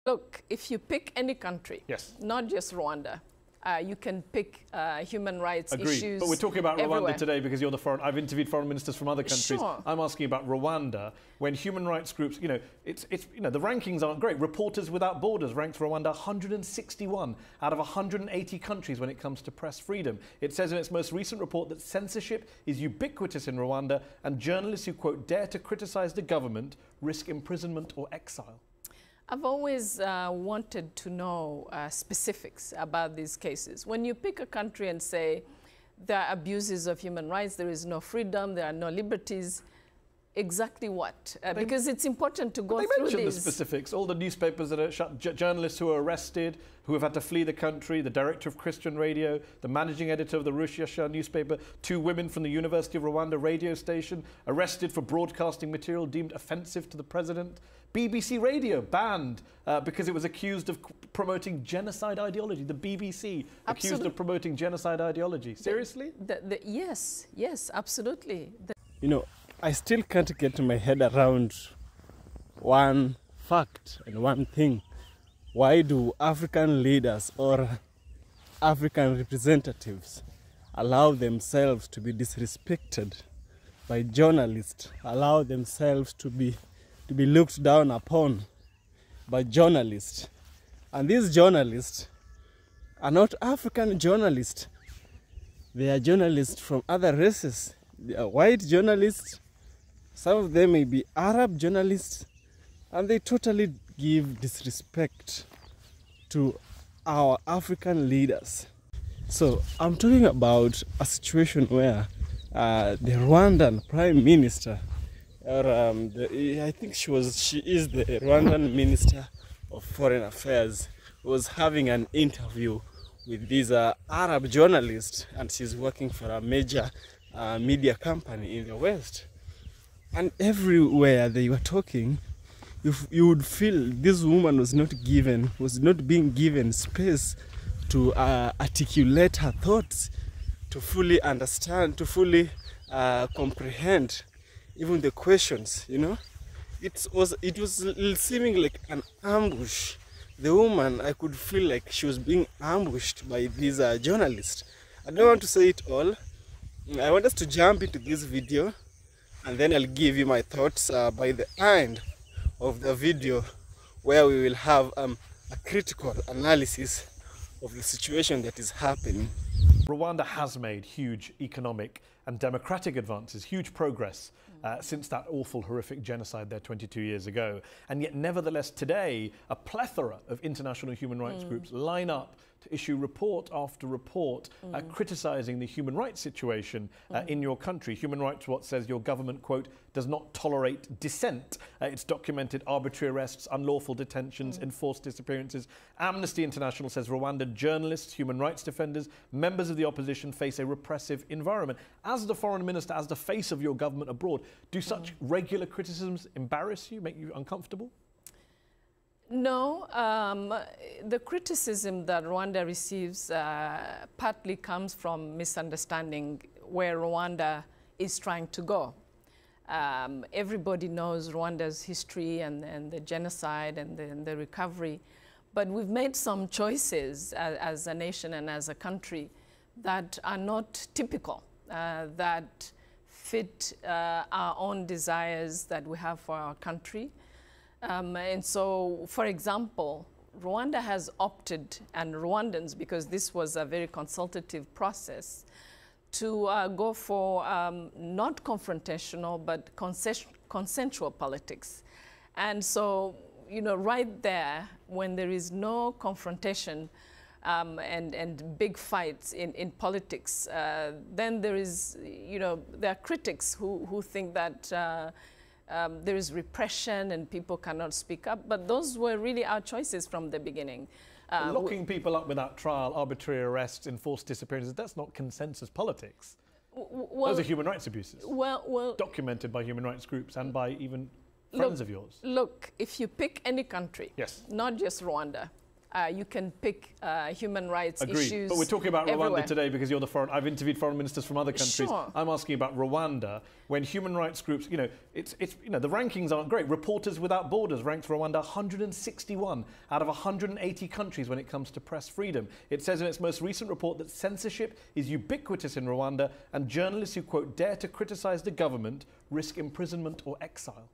Look, if you pick any country, yes, not just Rwanda, you can pick human rights Agreed. issues. But we're talking about everywhere. Rwanda today because you're the foreign. I've interviewed foreign ministers from other countries. Sure. I'm asking about Rwanda, when human rights groups, the rankings aren't great. Reporters Without Borders ranks Rwanda 161 out of 180 countries when it comes to press freedom. It says in its most recent report that censorship is ubiquitous in Rwanda, and journalists who, quote, dare to criticize the government risk imprisonment or exile. I've always wanted to know specifics about these cases. When you pick a country and say there are abuses of human rights, there is no freedom, there are no liberties, exactly what? Because it's important to go through these. They mention the specifics. All the newspapers that are shut, journalists who are arrested, who have had to flee the country, the director of Christian Radio, the managing editor of the Rushasha newspaper, 2 women from the University of Rwanda radio station arrested for broadcasting material deemed offensive to the president. BBC Radio banned because it was accused of promoting genocide ideology. The BBC accused of promoting genocide ideology. Seriously? Yes, absolutely. I still can't get my head around one fact and one thing. Why do African leaders or African representatives allow themselves to be disrespected by journalists, allow themselves to be looked down upon by journalists? And these journalists are not African journalists. They are journalists from other races. They are white journalists. Some of them may be Arab journalists, and they totally give disrespect to our African leaders. So I'm talking about a situation where the Rwandan Prime Minister, or I think she is the Rwandan Minister of Foreign Affairs, was having an interview with this Arab journalist, and she's working for a major media company in the West. And everywhere they were talking, you would feel this woman was not being given space to articulate her thoughts, to fully understand, to fully comprehend even the questions. It was seeming like an ambush. The woman, I could feel like she was being ambushed by these journalists. I don't want to say it all. I want us to jump into this video, and then I'll give you my thoughts by the end of the video, where we will have a critical analysis of the situation that is happening. Rwanda has made huge economic and democratic advances, huge progress since that awful, horrific genocide there 22 years ago. And yet, nevertheless, today, a plethora of international human rights groups line up to issue report after report criticizing the human rights situation in your country. Human Rights Watch says your government, quote, does not tolerate dissent. It's documented arbitrary arrests, unlawful detentions, enforced disappearances. Amnesty International says Rwandan journalists, human rights defenders, members of the opposition face a repressive environment. As the foreign minister, as the face of your government abroad, do such regular criticisms embarrass you, make you uncomfortable? No, the criticism that Rwanda receives partly comes from misunderstanding where Rwanda is trying to go. Everybody knows Rwanda's history and the genocide and the recovery, but we've made some choices as a nation and as a country that are not typical, that fit our own desires that we have for our country. And so, for example, Rwanda has opted, and Rwandans, because this was a very consultative process, to go for not confrontational, but consensual politics. And so, right there, when there is no confrontation and big fights in politics, then there is, there are critics who think that there is repression and people cannot speak up, but those were really our choices from the beginning. Locking people up without trial, arbitrary arrests, enforced disappearances, that's not consensus politics. Those are human rights abuses, documented by human rights groups and by even friends of yours. Look, if you pick any country, yes, not just Rwanda, You can pick human rights Agreed. issues. But we're talking about everywhere. Rwanda today because you're the foreign. I've interviewed foreign ministers from other countries. Sure. I'm asking about Rwanda, when human rights groups, the rankings aren't great. Reporters Without Borders ranks Rwanda 161 out of 180 countries when it comes to press freedom. It says in its most recent report that censorship is ubiquitous in Rwanda, and journalists who, quote, dare to criticize the government risk imprisonment or exile.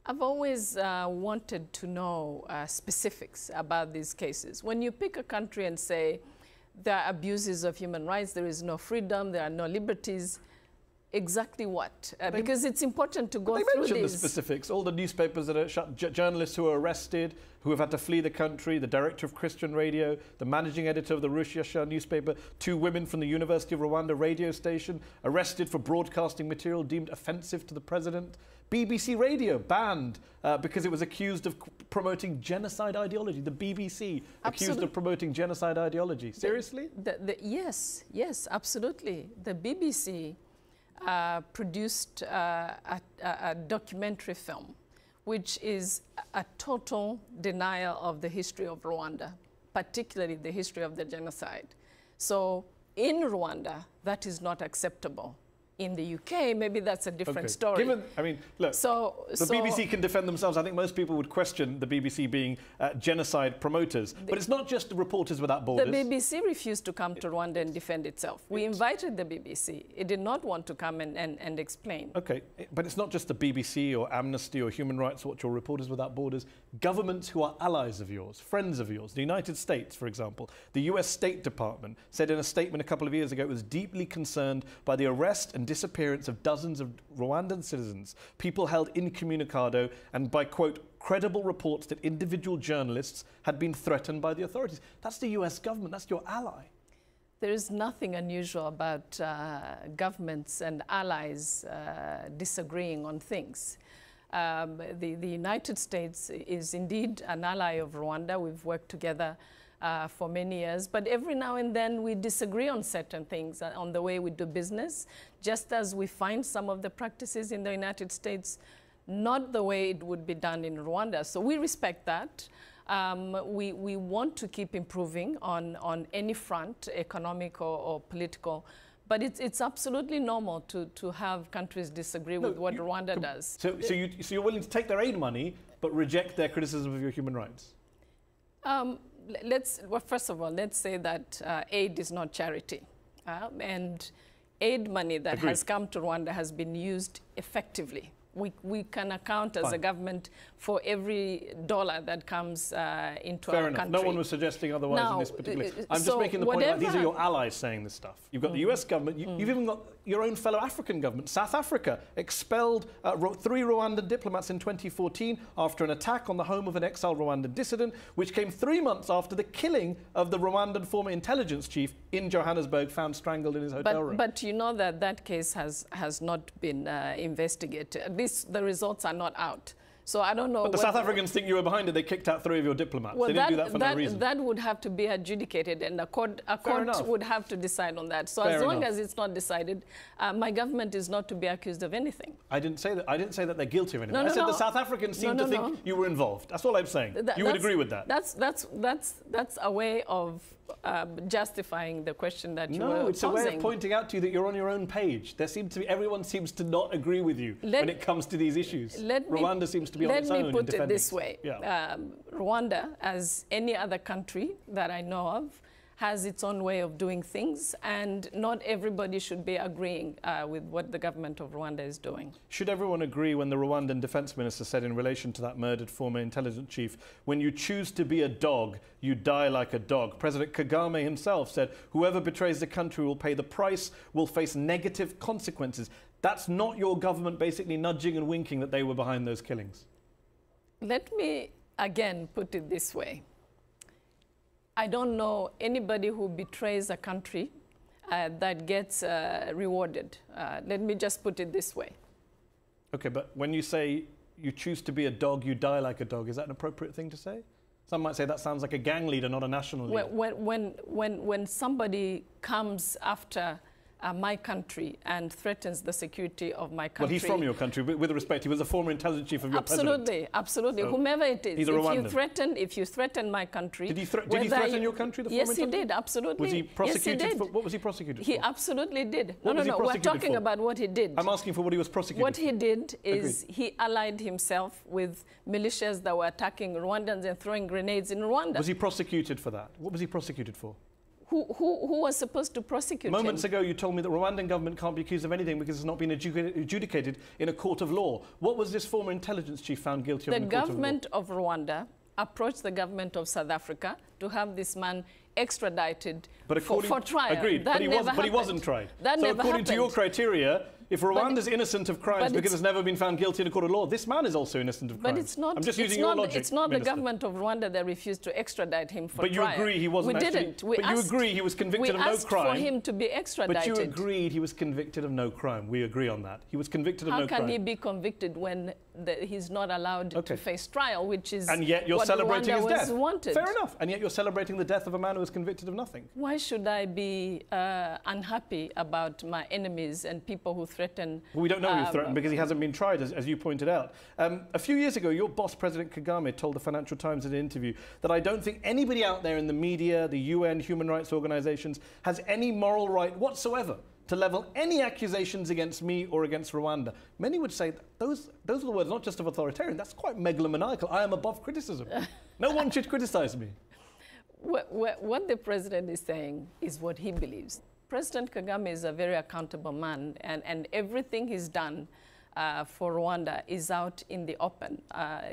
I've always wanted to know specifics about these cases. When you pick a country and say there are abuses of human rights, there is no freedom, there are no liberties, exactly what? Because it's important to go through these. They mention the specifics. All the newspapers that are shut, journalists who are arrested, who have had to flee the country, the director of Christian Radio, the managing editor of the Rushasha newspaper, 2 women from the University of Rwanda radio station, arrested for broadcasting material deemed offensive to the president. BBC Radio banned because it was accused of promoting genocide ideology. The BBC accused of promoting genocide ideology. Seriously? Yes, absolutely. The BBC produced a documentary film, which is a total denial of the history of Rwanda, particularly the history of the genocide. So in Rwanda, that is not acceptable. In the UK, maybe that's a different story. Look, the BBC can defend themselves. I think most people would question the BBC being genocide promoters. But it's not just the Reporters Without Borders. The BBC refused to come to Rwanda and defend itself. We invited the BBC. It did not want to come and explain. Okay, but it's not just the BBC or Amnesty or Human Rights Watch or Reporters Without Borders. Governments who are allies of yours, friends of yours, the United States, for example, the US State Department said in a statement a couple of years ago it was deeply concerned by the arrest and disappearance of dozens of Rwandan citizens, people held incommunicado, and by, quote, credible reports that individual journalists had been threatened by the authorities. That's the US government, that's your ally. There is nothing unusual about governments and allies disagreeing on things. The United States is indeed an ally of Rwanda. We've worked together for many years, but every now and then we disagree on certain things, on the way we do business, just as we find some of the practices in the United States not the way it would be done in Rwanda. So we respect that. We want to keep improving on any front, economic or political. But it's absolutely normal to have countries disagree with what Rwanda does. So you're willing to take their aid money, but reject their criticism of your human rights? Well, first of all, let's say that aid is not charity. And aid money that has come to Rwanda has been used effectively. We can account as a government for every dollar that comes into our country. No one was suggesting otherwise in this particular... I'm just making the point that these are your allies saying this stuff. You've got the US government, you've even got your own fellow African government. South Africa expelled 3 Rwandan diplomats in 2014 after an attack on the home of an exiled Rwandan dissident, which came 3 months after the killing of the Rwandan former intelligence chief in Johannesburg, found strangled in his hotel room. But you know that case has not been investigated. The results are not out. So I don't know. But the South Africans think you were behind it. They kicked out 3 of your diplomats. Well, they didn't do that for no reason. That would have to be adjudicated, and a court would have to decide on that. So as long as it's not decided, my government is not to be accused of anything. I didn't say that. I didn't say that they're guilty of anything. I said the South Africans seem to think you were involved. That's all I'm saying. You would agree with that? That's a way of justifying the question that you were posing. No, it's a way of pointing out to you that you're on your own page. Everyone seems to not agree with you when it comes to these issues. Rwanda seems to be on its own in defending. Let me put it this way. Rwanda, as any other country that I know of, has its own way of doing things, and not everybody should be agreeing with what the government of Rwanda is doing. Should everyone agree when the Rwandan defense minister said in relation to that murdered former intelligence chief, when you choose to be a dog, you die like a dog? President Kagame himself said, whoever betrays the country will pay the price, will face negative consequences. That's not your government basically nudging and winking that they were behind those killings? Let me again put it this way. I don't know anybody who betrays a country that gets rewarded. Let me just put it this way. Okay, but when you say you choose to be a dog, you die like a dog, is that an appropriate thing to say? Some might say that sounds like a gang leader, not a national leader. When somebody comes after my country and threatens the security of my country. Well, he's from your country, but with respect, he was a former intelligence chief of your president. Absolutely, So whomever it is. He's a Rwandan. If you threaten my country... Did he threaten your country, the Yes, former he did, absolutely. Was he prosecuted? Yes, he did. What was he prosecuted for? He absolutely did. What was he We're prosecuted talking for? about what he did. I'm asking for what he was prosecuted What for. he did is Agreed. he allied himself with militias that were attacking Rwandans and throwing grenades in Rwanda. Was he prosecuted for that? What was he prosecuted for? Who was supposed to prosecute Moments him? ago, you told me that Rwandan government can't be accused of anything because it's not been adjudicated in a court of law. What was this former intelligence chief found guilty of in a court of law? The government of Rwanda approached the government of South Africa to have this man extradited for trial. Agreed, but he wasn't tried. That so never according to your happened. criteria, if Rwanda's innocent of crimes because it's never been found guilty in a court of law, this man is also innocent of crimes. But it's not. I'm just using your logic, It's not Minister. the government of Rwanda that refused to extradite him for but trial. you agree he wasn't We actually... didn't. We but you agree he was convicted of no crime. We asked for him to be extradited. But you agreed he was convicted of no crime. We agree on that. He was convicted of no crime. How can he be convicted when he's not allowed to face trial, which is and yet you're what celebrating Rwanda his death. wanted? Fair enough. And yet you're celebrating the death of a man who was convicted of nothing. Why should I be unhappy about my enemies and people who threaten? Well, we don't know who's threatened because he hasn't been tried, as you pointed out. A few years ago, your boss, President Kagame, told the Financial Times in an interview that I don't think anybody out there in the media, the UN, human rights organizations, has any moral right whatsoever to level any accusations against me or against Rwanda. Many would say that those are the words not just of authoritarian, that's quite megalomaniacal. I am above criticism. No one should criticize me. What the president is saying is what he believes. President Kagame is a very accountable man, and everything he's done for Rwanda is out in the open.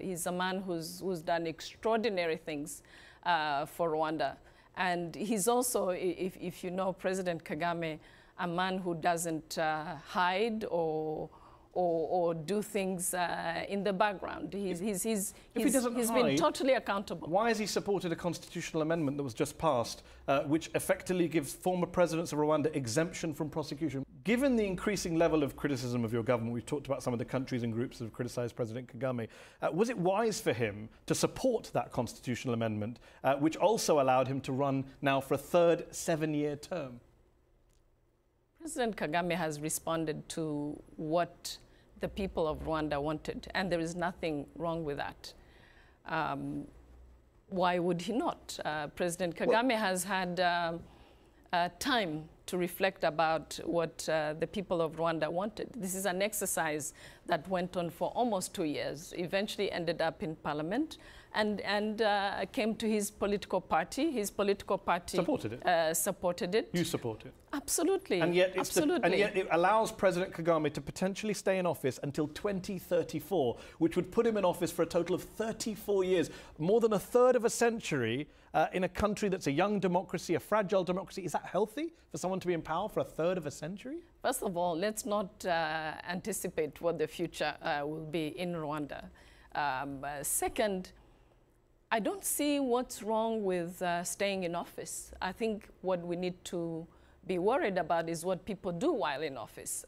He's a man who's done extraordinary things for Rwanda. And he's also, if you know President Kagame, a man who doesn't hide or do things in the background. He's been totally accountable. Why has he supported a constitutional amendment that was just passed, which effectively gives former presidents of Rwanda exemption from prosecution? Given the increasing level of criticism of your government, we've talked about some of the countries and groups that have criticised President Kagame, was it wise for him to support that constitutional amendment, which also allowed him to run now for a third 7-year term? President Kagame has responded to what the people of Rwanda wanted, and there is nothing wrong with that. Why would he not? President Kagame has had time to reflect about what the people of Rwanda wanted. This is an exercise that went on for almost 2 years, eventually ended up in parliament, and came to his political party. His political party supported it. You support it? Absolutely. And yet, absolutely. And yet it allows President Kagame to potentially stay in office until 2034, which would put him in office for a total of 34 years, more than a third of a century in a country that's a young democracy, a fragile democracy. Is that healthy for someone to be in power for a third of a century? First of all, let's not anticipate what the future will be in Rwanda. Second, I don't see what's wrong with staying in office. I think what we need to be worried about is what people do while in office.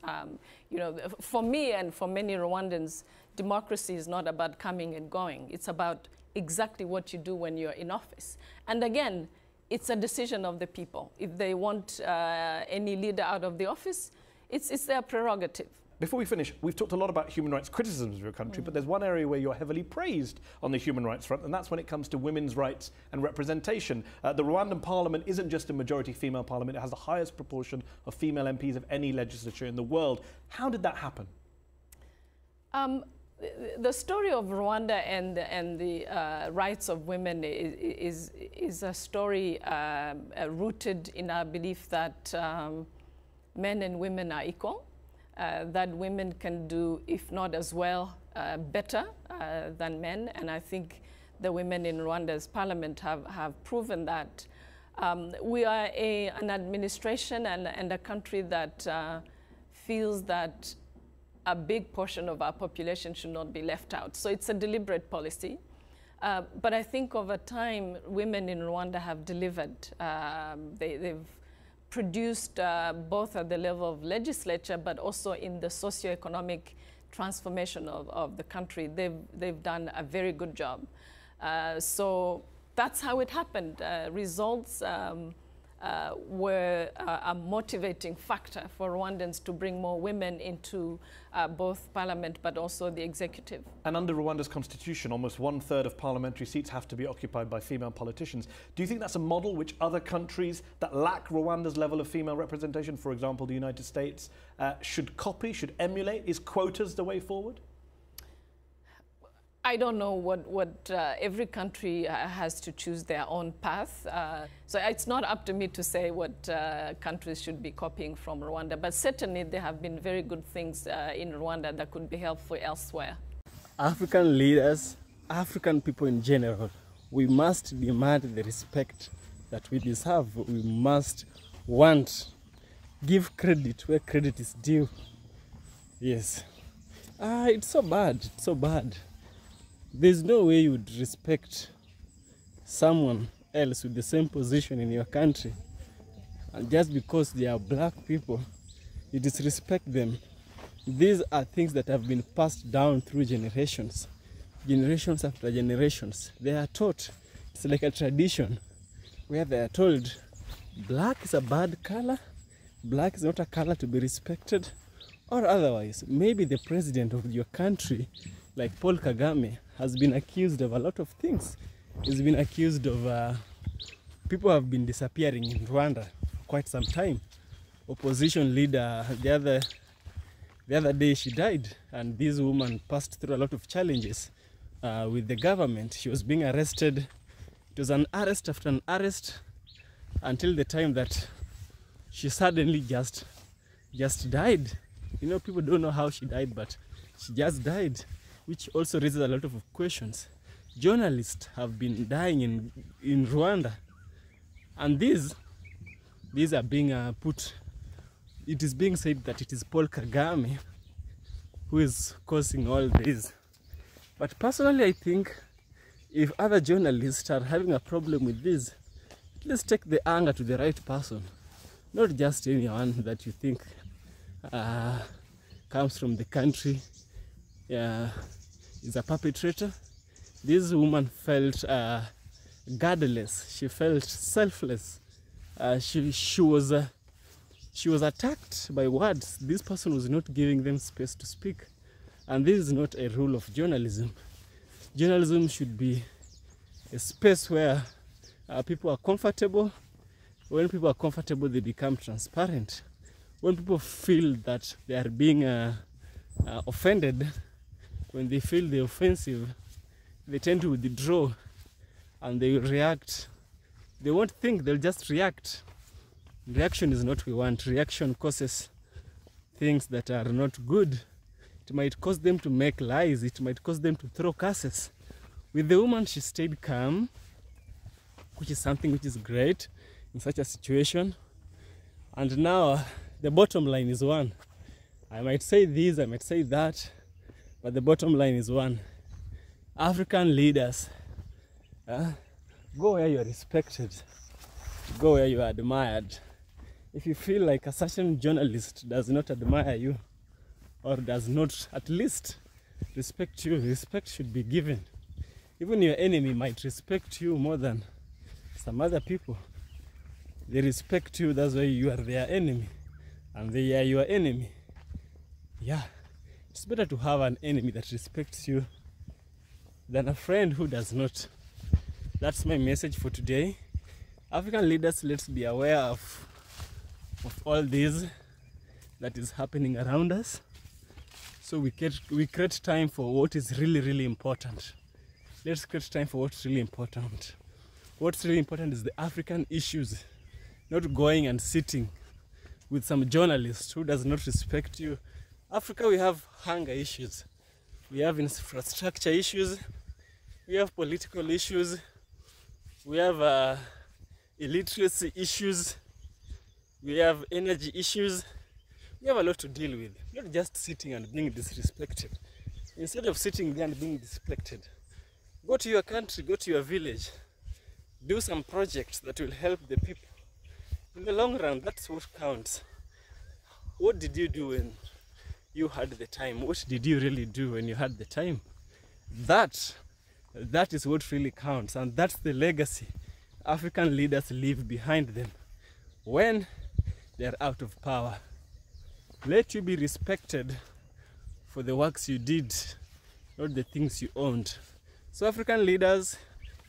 You know, for me and for many Rwandans, democracy is not about coming and going. It's about exactly what you do when you're in office. And again, it's a decision of the people. If they want any leader out of the office, it's their prerogative. Before we finish, we've talked a lot about human rights criticisms of your country, but there's one area where you're heavily praised on the human rights front, and that's when it comes to women's rights and representation. The Rwandan parliament isn't just a majority female parliament, it has the highest proportion of female MPs of any legislature in the world. How did that happen? The story of Rwanda and the rights of women is a story rooted in our belief that men and women are equal. That women can do, if not as well, better than men. And I think the women in Rwanda's parliament have proven that. We are an administration and a country that feels that a big portion of our population should not be left out. So it's a deliberate policy. But I think over time, women in Rwanda have delivered. They've produced both at the level of legislature, but also in the socioeconomic transformation of the country. They've done a very good job. So that's how it happened. Results were a motivating factor for Rwandans to bring more women into both parliament but also the executive. And under Rwanda's constitution, almost 1/3 of parliamentary seats have to be occupied by female politicians. Do you think that's a model which other countries that lack Rwanda's level of female representation, for example, the United States, should copy, should emulate? Is quotas the way forward? I don't know what every country has to choose their own path. So it's not up to me to say what countries should be copying from Rwanda, but certainly there have been very good things in Rwanda that could be helpful elsewhere. African leaders, African people in general, we must demand the respect that we deserve. We must give credit where credit is due. Yes. It's so bad, it's so bad. There's no way you would respect someone else with the same position in your country, and just because they are black people, you disrespect them. These are things that have been passed down through generations, generations after generations. They are taught, it's like a tradition, where they are told, black is a bad color, black is not a color to be respected, or otherwise. Maybe the president of your country, like Paul Kagame, has been accused of a lot of things. He's been accused of people have been disappearing in Rwanda for quite some time. Opposition leader, the other day she died, and this woman passed through a lot of challenges with the government. She was being arrested. It was an arrest after an arrest until the time that she suddenly just died. You know, people don't know how she died, but she just died, which also raises a lot of questions. Journalists have been dying in Rwanda, and these are being put. It is being said that it is Paul Kagame who is causing all this. But personally, I think if other journalists are having a problem with this, let's take the anger to the right person, not just anyone that you think comes from the country is a perpetrator. This woman felt guardless. She felt selfless. She was attacked by words. This person was not giving them space to speak, and this is not a rule of journalism. Journalism should be a space where people are comfortable. When people are comfortable, they become transparent. When people feel that they are being offended, when they feel the offensive, they tend to withdraw and they will react. They won't think, they'll just react. Reaction is not what we want. Reaction causes things that are not good. It might cause them to make lies. It might cause them to throw curses. With the woman, she stayed calm, which is something which is great in such a situation. And now the bottom line is one. I might say this, I might say that, but the bottom line is one. African leaders, go where you are respected, go where you are admired. If you feel like a certain journalist does not admire you, or does not at least respect you, respect should be given. Even your enemy might respect you more than some other people. They respect you, that's why you are their enemy, and they are your enemy. Yeah, it's better to have an enemy that respects you than a friend who does not. That's my message for today. African leaders, let's be aware of all this that is happening around us, so we create time for what is really, really important. Let's create time for what's really important. What's really important is the African issues, not going and sitting with some journalist who does not respect you. Africa, we have hunger issues, we have infrastructure issues, we have political issues, we have illiteracy issues, we have energy issues. We have a lot to deal with. Not just sitting and being disrespected. Instead of sitting there and being disrespected, go to your country, go to your village, do some projects that will help the people. In the long run, that's what counts. What did you do when you had the time? What did you really do when you had the time? That is what really counts, and that's the legacy African leaders leave behind them. when they're out of power. Let you be respected for the works you did, not the things you owned. So African leaders,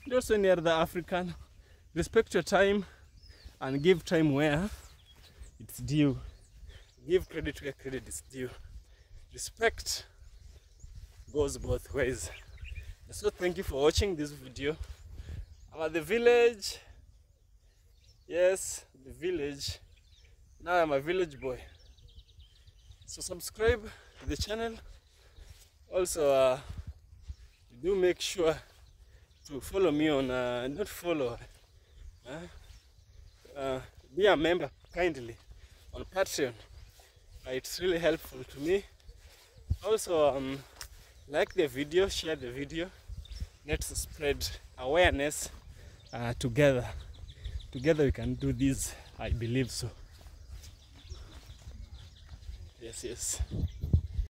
and also any other African, respect your time and give time where it's due. Give credit where credit is due. Respect goes both ways. So thank you for watching this video. I'm at the village. Yes, the village. Now I'm a village boy. So subscribe to the channel. Also, do make sure to follow me on, not follow, be a member kindly on Patreon. It's really helpful to me. Also, like the video, share the video. Let's spread awareness together. Together we can do this, I believe so. Yes, yes.